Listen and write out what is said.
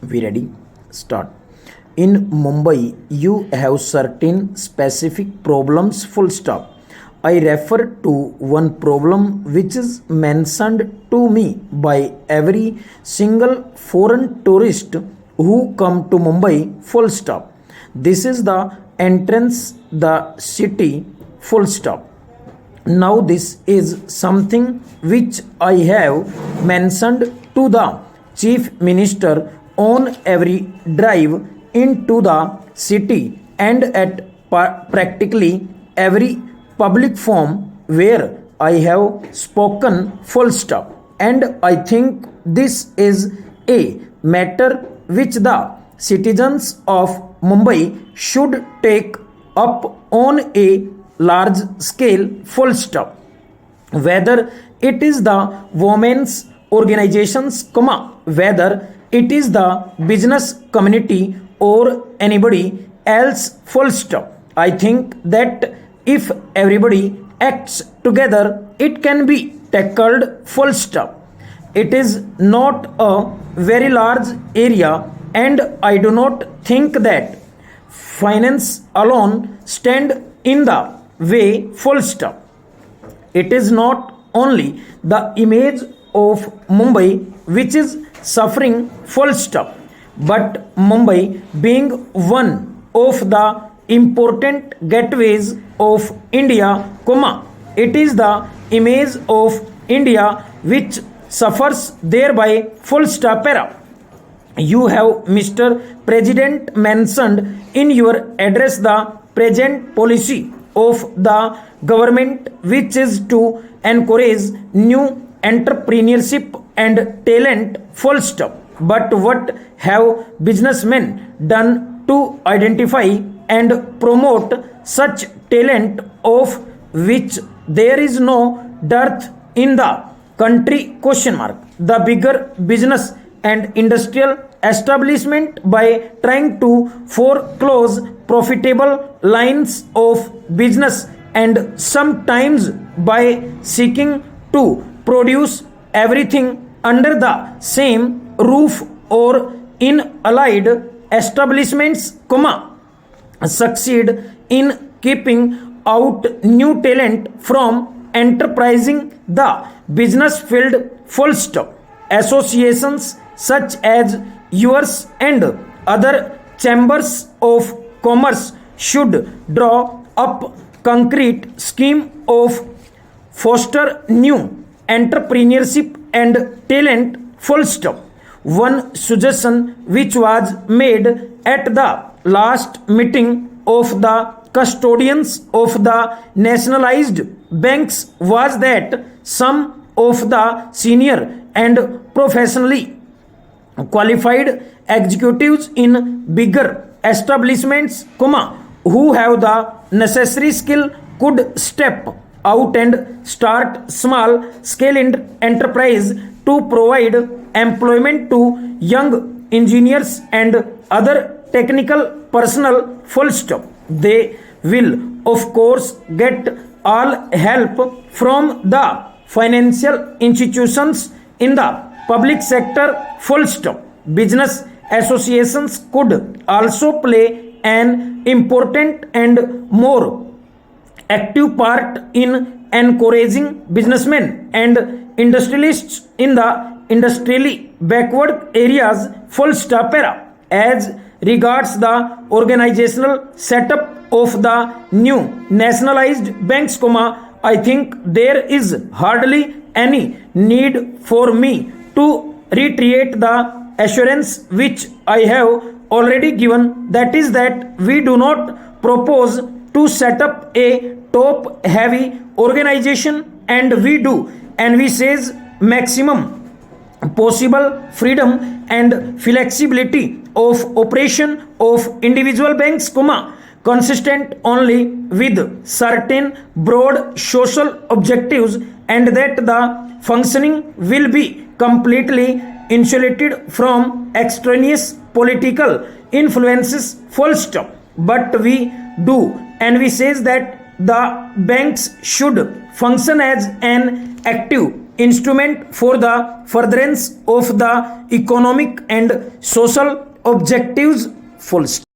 We ready? Start. In Mumbai, you have certain specific problems, full stop. I refer to one problem which is mentioned to me by every single foreign tourist who come to Mumbai, full stop. This is the entrance, the city, full stop. Now, this is something which I have mentioned to the Chief Minister on every drive into the city and at practically every public forum where I have spoken, full stop. And I think this is a matter which the citizens of Mumbai should take up on a large scale, full stop. Whether it is the women's organizations, whether it is the business community or anybody else, full stop. I think that if everybody acts together, it can be tackled, full stop. It is not a very large area, and I do not think that finance alone stand in the way, full stop. It is not only the image of Mumbai which is suffering, full stop, but Mumbai being one of the important gateways of India, it is the image of India which suffers thereby, full stop. You have, Mr. President, mentioned in your address the present policy of the government which is to encourage new entrepreneurship and talent, full stop. But what have businessmen done to identify and promote such talent of which there is no dearth in the country, question mark. The bigger business and industrial establishment by trying to foreclose profitable lines of business and sometimes by seeking to produce everything under the same roof or in allied establishments, succeed in keeping out new talent from enterprising the business field, full stop. Associations such as yours and other chambers of commerce should draw up concrete scheme of foster new entrepreneurship and talent, full stop. One suggestion which was made at the last meeting of the custodians of the nationalized banks was that some of the senior and professionally qualified executives in bigger establishments, who have the necessary skill could step out and start small scale enterprise to provide employment to young engineers and other technical personnel, full stop. They will of course get all help from the financial institutions in the public sector, full stop. Business associations could also play an important and more active part in encouraging businessmen and industrialists in the industrially backward areas, full stop. As regards the organizational setup of the new nationalized banks, I think there is hardly any need for me to reiterate the assurance which I have already given, that is that we do not propose to set up a top heavy organization, and we do envisage maximum possible freedom and flexibility of operation of individual banks, consistent only with certain broad social objectives, and that the functioning will be completely insulated from extraneous political influences, full stop. But we do envisage that the banks should function as an active instrument for the furtherance of the economic and social objectives. Full stop.